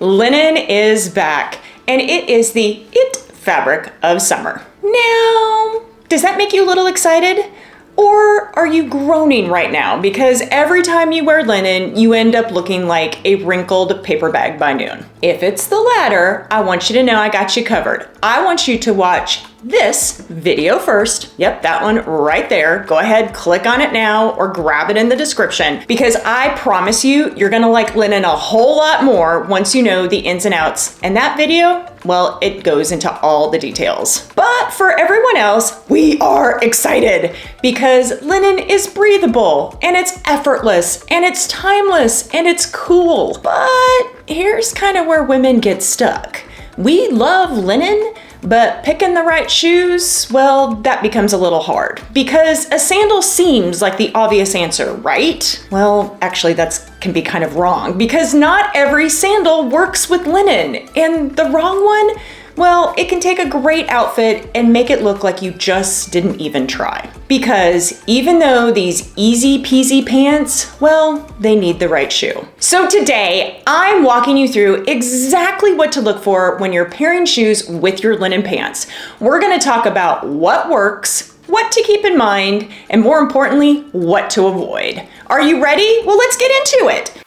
Linen is back, and it is the it fabric of summer. Now, does that make you a little excited? Or are you groaning right now? Because every time you wear linen, you end up looking like a wrinkled paper bag by noon. If it's the latter, I want you to know I got you covered. I want you to watch this video first. Yep, that one right there. Go ahead, click on it now or grab it in the description, because I promise you, you're gonna like linen a whole lot more once you know the ins and outs. And that video, well, it goes into all the details. But for everyone else, we are excited because linen is breathable and it's effortless and it's timeless and it's cool. But here's kind of where women get stuck. We love linen, but picking the right shoes, well, that becomes a little hard because a sandal seems like the obvious answer, right? Well, actually that can be kind of wrong because not every sandal works with linen, and the wrong one, well, it can take a great outfit and make it look like you just didn't even try. Because even though these easy peasy pants, well, they need the right shoe. So today, I'm walking you through exactly what to look for when you're pairing shoes with your linen pants. We're gonna talk about what works, what to keep in mind, and more importantly, what to avoid. Are you ready? Well, let's get into it.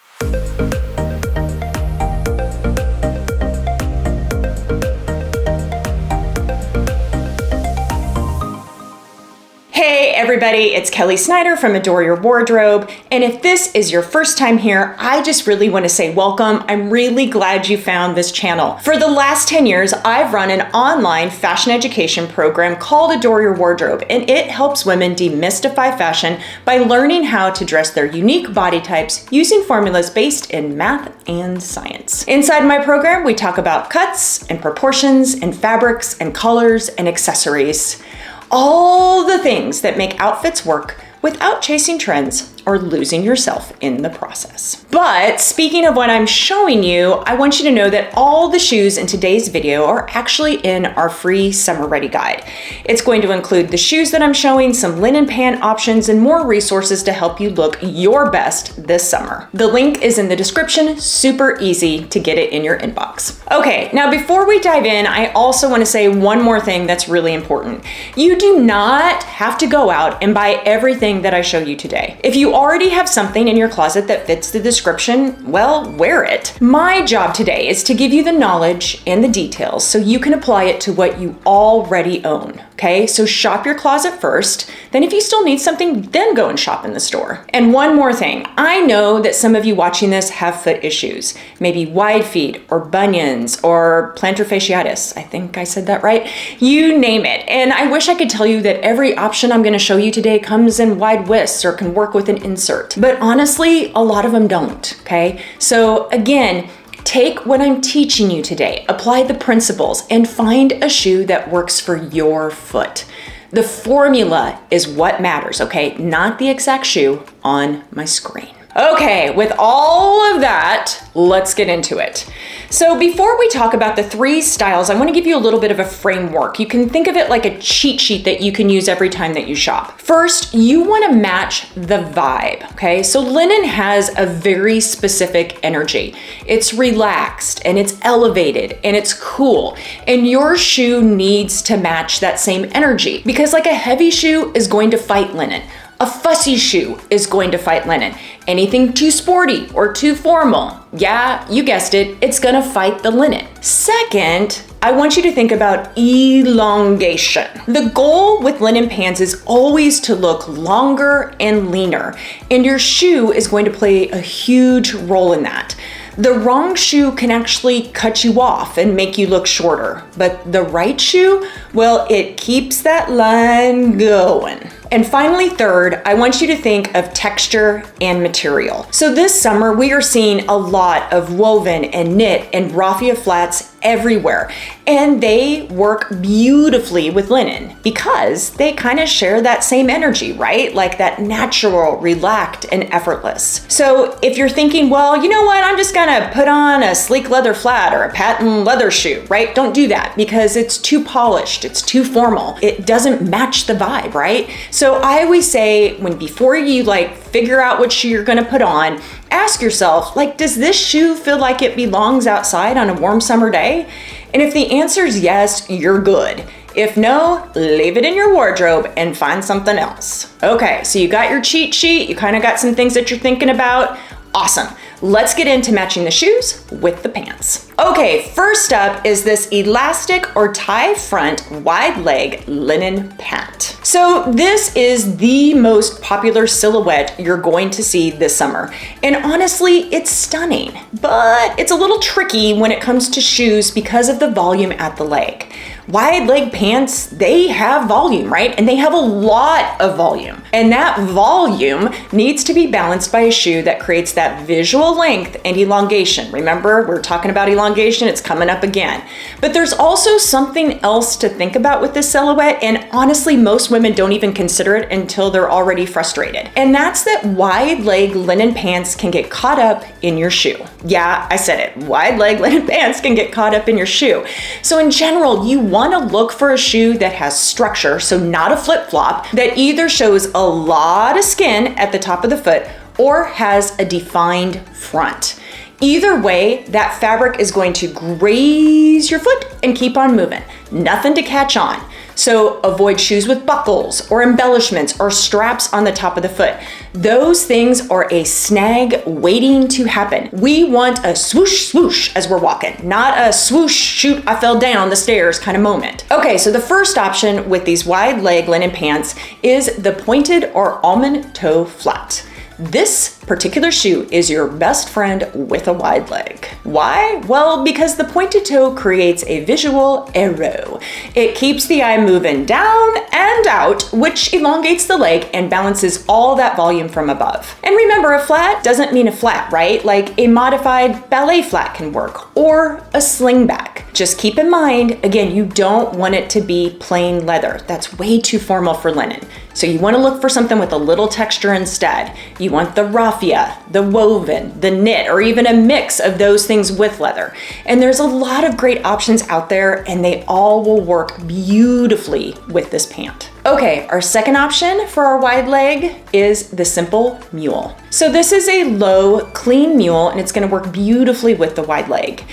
Hey everybody, it's Kelly Snyder from Adore Your Wardrobe, and if this is your first time here, I just really want to say welcome. I'm really glad you found this channel. For the last 10 years, I've run an online fashion education program called Adore Your Wardrobe, and it helps women demystify fashion by learning how to dress their unique body types using formulas based in math and science. Inside my program, we talk about cuts and proportions and fabrics and colors and accessories. All the things that make outfits work without chasing trends or losing yourself in the process. But speaking of what I'm showing you, I want you to know that all the shoes in today's video are actually in our free Summer Ready guide. It's going to include the shoes that I'm showing, some linen pant options, and more resources to help you look your best this summer. The link is in the description, super easy to get it in your inbox. Okay, now before we dive in, I also want to say one more thing that's really important. You do not have to go out and buy everything that I show you today. If you already have something in your closet that fits the description, well, wear it. My job today is to give you the knowledge and the details so you can apply it to what you already own, okay? So shop your closet first, then if you still need something, then go and shop in the store. And one more thing, I know that some of you watching this have foot issues, maybe wide feet or bunions or plantar fasciitis. I think I said that right. You name it. And I wish I could tell you that every option I'm gonna show you today comes in wide widths or can work with an insert. But honestly, a lot of them don't, okay? So again, take what I'm teaching you today, apply the principles, and find a shoe that works for your foot. The formula is what matters, okay? Not the exact shoe on my screen. Okay, with all of that, let's get into it. So before we talk about the 3 styles, I want to give you a little bit of a framework. You can think of it like a cheat sheet that you can use every time that you shop. First, you want to match the vibe, okay? So linen has a very specific energy. It's relaxed and it's elevated and it's cool. And your shoe needs to match that same energy because like a heavy shoe is going to fight linen. A fussy shoe is going to fight linen. Anything too sporty or too formal, yeah, you guessed it, it's gonna fight the linen. Second, I want you to think about elongation. The goal with linen pants is always to look longer and leaner, and your shoe is going to play a huge role in that. The wrong shoe can actually cut you off and make you look shorter, but the right shoe, well, it keeps that line going. And finally, third, I want you to think of texture and material. So this summer, we are seeing a lot of woven and knit and raffia flats everywhere. And they work beautifully with linen because they kind of share that same energy, right? Like that natural, relaxed, and effortless. So if you're thinking, well, you know what? I'm just gonna put on a sleek leather flat or a patent leather shoe, right? Don't do that because it's too polished, it's too formal. It doesn't match the vibe, right? So I always say before you figure out what shoe you're gonna put on, Ask yourself, like, does this shoe feel like it belongs outside on a warm summer day? And if the answer is yes, you're good. If no, leave it in your wardrobe and find something else. Okay, so you got your cheat sheet, you kind of got some things that you're thinking about. Awesome. Let's get into matching the shoes with the pants. Okay, first up is this elastic or tie front wide leg linen pant. So this is the most popular silhouette you're going to see this summer. And honestly, it's stunning, but it's a little tricky when it comes to shoes because of the volume at the leg. Wide leg pants, they have volume, right? And they have a lot of volume. And that volume needs to be balanced by a shoe that creates that visual length and elongation. Remember, we're talking about elongation, it's coming up again. But there's also something else to think about with this silhouette, and honestly, most women don't even consider it until they're already frustrated. And that's that wide leg linen pants can get caught up in your shoe. Yeah, I said it. Wide leg linen pants can get caught up in your shoe. So in general, you want to look for a shoe that has structure, so not a flip-flop, that either shows a lot of skin at the top of the foot or has a defined front. Either way, that fabric is going to graze your foot and keep on moving. Nothing to catch on. So avoid shoes with buckles or embellishments or straps on the top of the foot. Those things are a snag waiting to happen. We want a swoosh swoosh as we're walking, not a swoosh, shoot, I fell down the stairs kind of moment. Okay, so the first option with these wide leg linen pants is the pointed or almond toe flat. This particular shoe is your best friend with a wide leg. Why? Well, because the pointed toe creates a visual arrow. It keeps the eye moving down and out, which elongates the leg and balances all that volume from above. And remember, a flat doesn't mean a flat, right? Like a modified ballet flat can work, or a slingback. Just keep in mind, again, you don't want it to be plain leather. That's way too formal for linen. So you want to look for something with a little texture instead. You want the raffia, the woven, the knit, or even a mix of those things with leather. And there's a lot of great options out there, and they all will work beautifully with this pant. Okay, our second option for our wide leg is the simple mule. So this is a low, clean mule, and it's going to work beautifully with the wide leg.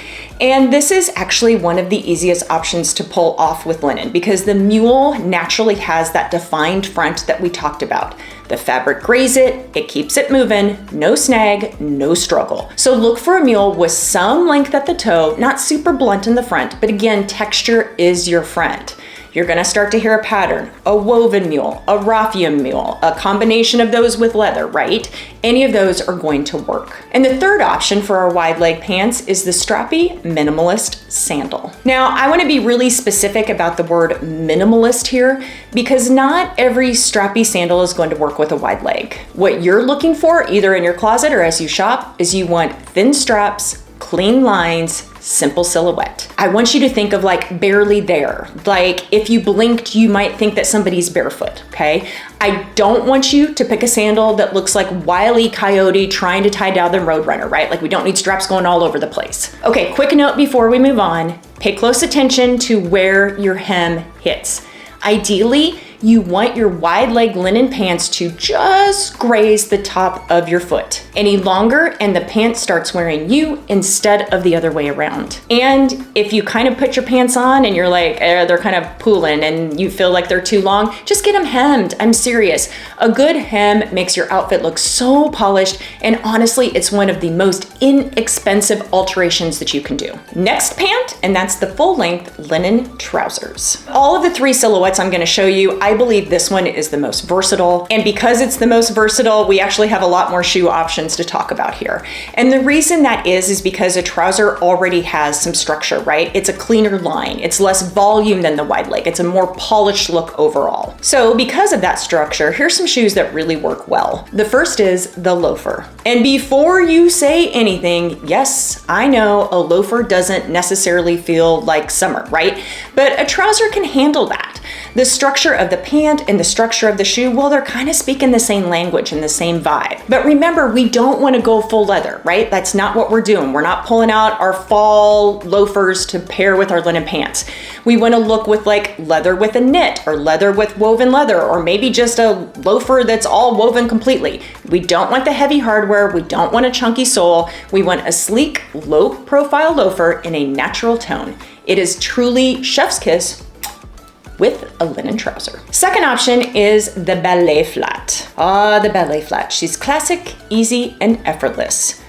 And this is actually one of the easiest options to pull off with linen because the mule naturally has that defined front that we talked about. The fabric grazes it, it keeps it moving, no snag, no struggle. So look for a mule with some length at the toe, not super blunt in the front, but again, texture is your friend. You're gonna start to hear a pattern, a woven mule, a raffia mule, a combination of those with leather, right? Any of those are going to work. And the third option for our wide leg pants is the strappy minimalist sandal. Now, I wanna be really specific about the word minimalist here because not every strappy sandal is going to work with a wide leg. What you're looking for, either in your closet or as you shop, is you want thin straps, clean lines, simple silhouette. I want you to think of like barely there. Like if you blinked, you might think that somebody's barefoot, okay? I don't want you to pick a sandal that looks like Wile E. Coyote trying to tie down the Roadrunner, right? Like we don't need straps going all over the place. Okay, quick note before we move on. Pay close attention to where your hem hits. Ideally, you want your wide leg linen pants to just graze the top of your foot. Any longer and the pant starts wearing you instead of the other way around. And if you kind of put your pants on and you're like, they're kind of pooling and you feel like they're too long, just get them hemmed. I'm serious. A good hem makes your outfit look so polished, and honestly, it's one of the most inexpensive alterations that you can do. Next pant, and that's the full length linen trousers. All of the three silhouettes I'm gonna show you, I believe this one is the most versatile. And because it's the most versatile, we actually have a lot more shoe options to talk about here. And the reason that is because a trouser already has some structure, right? It's a cleaner line. It's less volume than the wide leg. It's a more polished look overall. So because of that structure, here's some shoes that really work well. The first is the loafer. And before you say anything, yes, I know a loafer doesn't necessarily feel like summer, right? But a trouser can handle that. The structure of the pant and the structure of the shoe, well, they're kind of speaking the same language and the same vibe. But remember, we don't want to go full leather, right? That's not what we're doing. We're not pulling out our fall loafers to pair with our linen pants. We want to look with like leather with a knit or leather with woven leather, or maybe just a loafer that's all woven completely. We don't want the heavy hardware. We don't want a chunky sole. We want a sleek, low profile loafer in a natural tone. It is truly chef's kiss with a linen trouser. Second option is the ballet flat. The ballet flat. She's classic, easy, and effortless.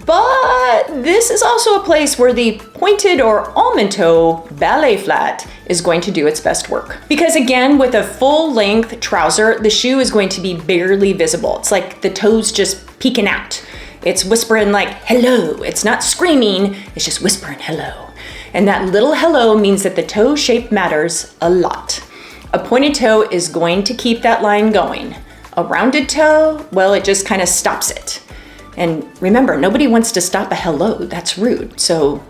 But this is also a place where the pointed or almond toe ballet flat is going to do its best work. Because again, with a full length trouser, the shoe is going to be barely visible. It's like the toes just peeking out. It's whispering like, hello. It's not screaming, it's just whispering hello. And that little hello means that the toe shape matters a lot. A pointed toe is going to keep that line going. A rounded toe, well, it just kind of stops it. And remember, nobody wants to stop a hello, that's rude. So,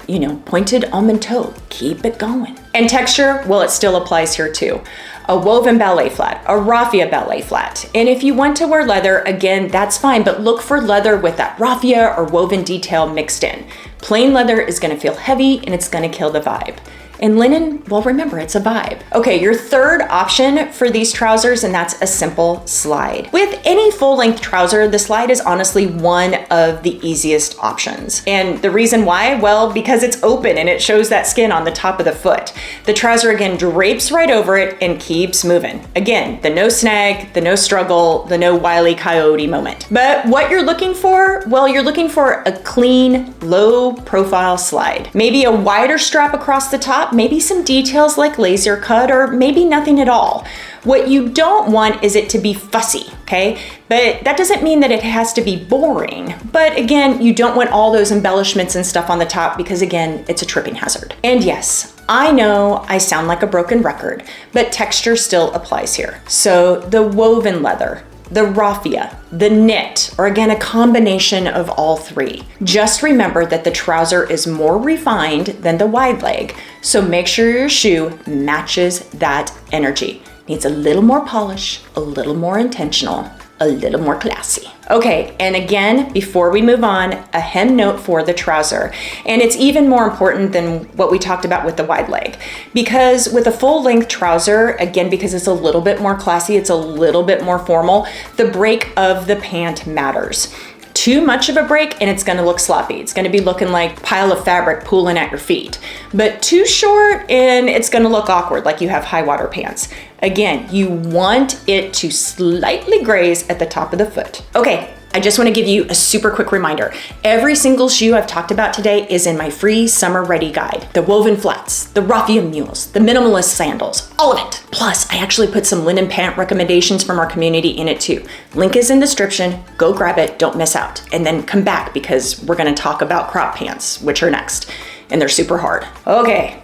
pointed almond toe, keep it going. And texture, well, it still applies here too. A woven ballet flat, a raffia ballet flat. And if you want to wear leather, again, that's fine, but look for leather with that raffia or woven detail mixed in. Plain leather is gonna feel heavy and it's gonna kill the vibe. And linen, well, remember, it's a vibe. Okay, your third option for these trousers, and that's a simple slide. With any full-length trouser, the slide is honestly one of the easiest options. And the reason why? Well, because it's open and it shows that skin on the top of the foot. The trouser, again, drapes right over it and keeps moving. Again, the no snag, the no struggle, the no Wile E. Coyote moment. But what you're looking for? Well, you're looking for a clean, low-profile slide. Maybe a wider strap across the top, maybe some details like laser cut, or maybe nothing at all. What you don't want is it to be fussy, okay? But that doesn't mean that it has to be boring. But again, you don't want all those embellishments and stuff on the top because again, it's a tripping hazard. And yes, I know I sound like a broken record, but texture still applies here. So the woven leather, the raffia, the knit, or again, a combination of all three. Just remember that the trouser is more refined than the wide leg, so make sure your shoe matches that energy. Needs a little more polish, a little more intentional, a little more classy. Okay, and again, before we move on, a hem note for the trouser. And it's even more important than what we talked about with the wide leg. Because with a full length trouser, again, because it's a little bit more classy, it's a little bit more formal, the break of the pant matters. Too much of a break and it's gonna look sloppy. It's gonna be looking like a pile of fabric pooling at your feet. But too short and it's gonna look awkward, like you have high water pants. Again, you want it to slightly graze at the top of the foot. Okay, I just wanna give you a super quick reminder. Every single shoe I've talked about today is in my free summer ready guide. The woven flats, the raffia mules, the minimalist sandals, all of it. Plus, I actually put some linen pant recommendations from our community in it too. Link is in the description, go grab it, don't miss out. And then come back because we're gonna talk about crop pants, which are next, and they're super hard. Okay.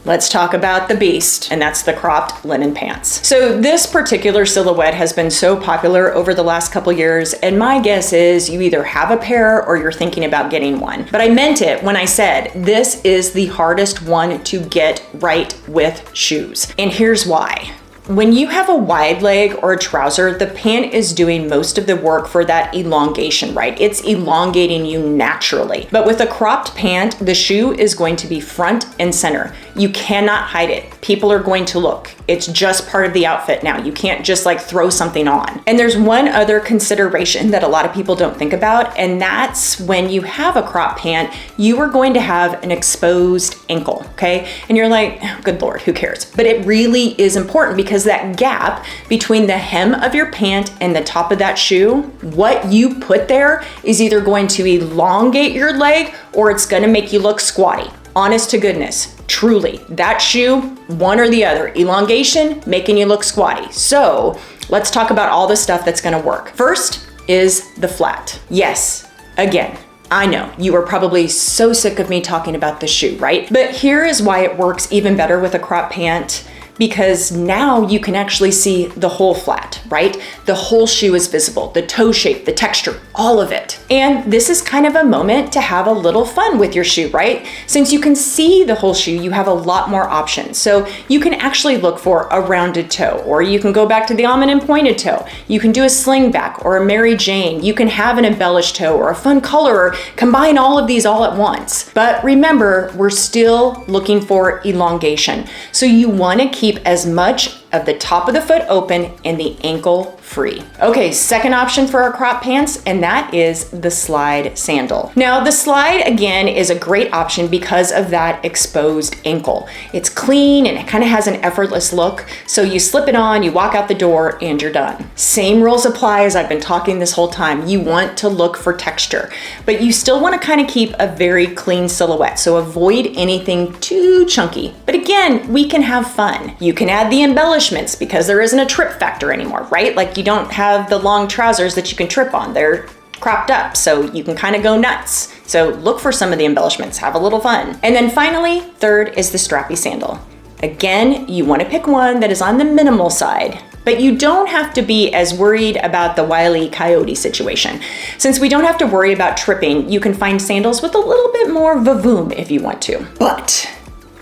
Let's talk about the beast, and that's the cropped linen pants. So this particular silhouette has been so popular over the last couple years, and my guess is you either have a pair or you're thinking about getting one. But I meant it when I said this is the hardest one to get right with shoes. And here's why. When you have a wide leg or a trouser, the pant is doing most of the work for that elongation, right? It's elongating you naturally. But with a cropped pant, the shoe is going to be front and center. You cannot hide it. People are going to look. It's just part of the outfit now. You can't just like throw something on. And there's one other consideration that a lot of people don't think about, and that's when you have a crop pant, you are going to have an exposed ankle, okay? And you're like, oh, good Lord, who cares? But it really is important because that gap between the hem of your pant and the top of that shoe, what you put there is either going to elongate your leg or it's gonna make you look squatty. Honest to goodness, truly, that shoe, one or the other. Elongation, making you look squatty. So let's talk about all the stuff that's gonna work. First is the flat. Yes, again, I know you are probably so sick of me talking about the shoe, right? But here is why it works even better with a crop pant. because now you can actually see the whole flat, right? The whole shoe is visible, the toe shape, the texture, all of it. And this is kind of a moment to have a little fun with your shoe, right? Since you can see the whole shoe, you have a lot more options. So you can actually look for a rounded toe, or you can go back to the almond and pointed toe. You can do a sling back or a Mary Jane. You can have an embellished toe or a fun color, or combine all of these all at once. But remember, we're still looking for elongation. So you want to keep as much of the top of the foot open and the ankle free. Okay, second option for our crop pants, and that is the slide sandal. Now, the slide, again, is a great option because of that exposed ankle. It's clean and it kind of has an effortless look. So you slip it on, you walk out the door, and you're done. Same rules apply as I've been talking this whole time. You want to look for texture, but you still want to kind of keep a very clean silhouette. So avoid anything too chunky. But again, we can have fun. You can add the embellishments because there isn't a trip factor anymore, right? Like you don't have the long trousers that you can trip on. They're cropped up, so you can kind of go nuts. So look for some of the embellishments, have a little fun. And then finally, third is the strappy sandal. Again, you want to pick one that is on the minimal side, but you don't have to be as worried about the Wile E. Coyote situation. Since we don't have to worry about tripping, you can find sandals with a little bit more vavoom if you want to. But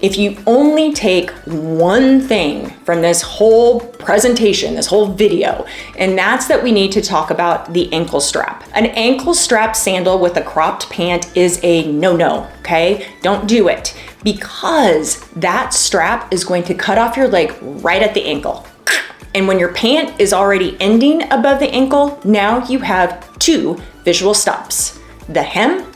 if you only take one thing from this whole presentation, this whole video, and that's that we need to talk about the ankle strap. An ankle strap sandal with a cropped pant is a no-no, okay? Don't do it, because that strap is going to cut off your leg right at the ankle. And when your pant is already ending above the ankle, now you have two visual stops, the hem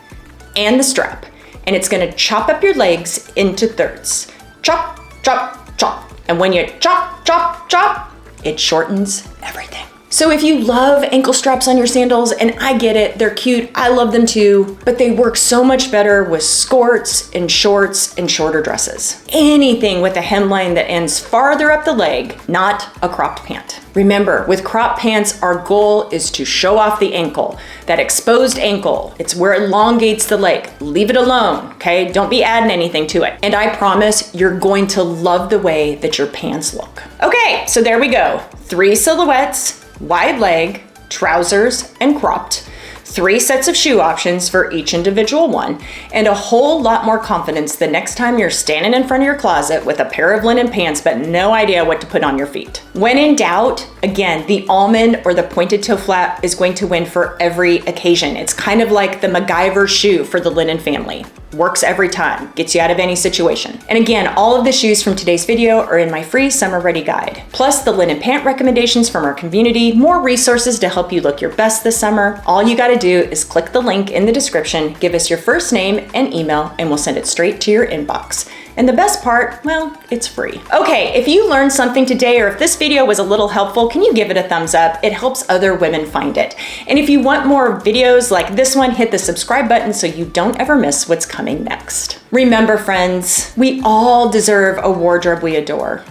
and the strap. And it's gonna chop up your legs into thirds. Chop, chop, chop. And when you chop, chop, chop, it shortens everything. So if you love ankle straps on your sandals, and I get it, they're cute, I love them too, but they work so much better with skirts and shorts and shorter dresses. Anything with a hemline that ends farther up the leg, not a cropped pant. Remember, with crop pants, our goal is to show off the ankle, that exposed ankle. It's where it elongates the leg. Leave it alone, okay? Don't be adding anything to it. And I promise you're going to love the way that your pants look. Okay, so there we go. 3 silhouettes, wide leg, trousers, and cropped. 3 sets of shoe options for each individual one, and a whole lot more confidence the next time you're standing in front of your closet with a pair of linen pants but no idea what to put on your feet. When in doubt, again, the almond or the pointed toe flat is going to win for every occasion. It's kind of like the MacGyver shoe for the linen family. Works every time, gets you out of any situation. And again, all of the shoes from today's video are in my free Summer Ready guide. Plus the linen pant recommendations from our community, more resources to help you look your best this summer. All you gotta do is click the link in the description, give us your first name and email, and we'll send it straight to your inbox. And the best part, well, it's free. Okay, if you learned something today, or if this video was a little helpful, can you give it a thumbs up? It helps other women find it. And if you want more videos like this one, hit the subscribe button so you don't ever miss what's coming next. Remember, friends, we all deserve a wardrobe we adore,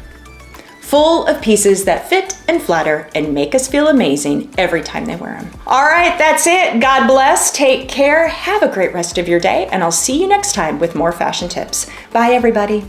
full of pieces that fit and flatter and make us feel amazing every time they wear them. All right, that's it. God bless, take care, have a great rest of your day, and I'll see you next time with more fashion tips. Bye, everybody.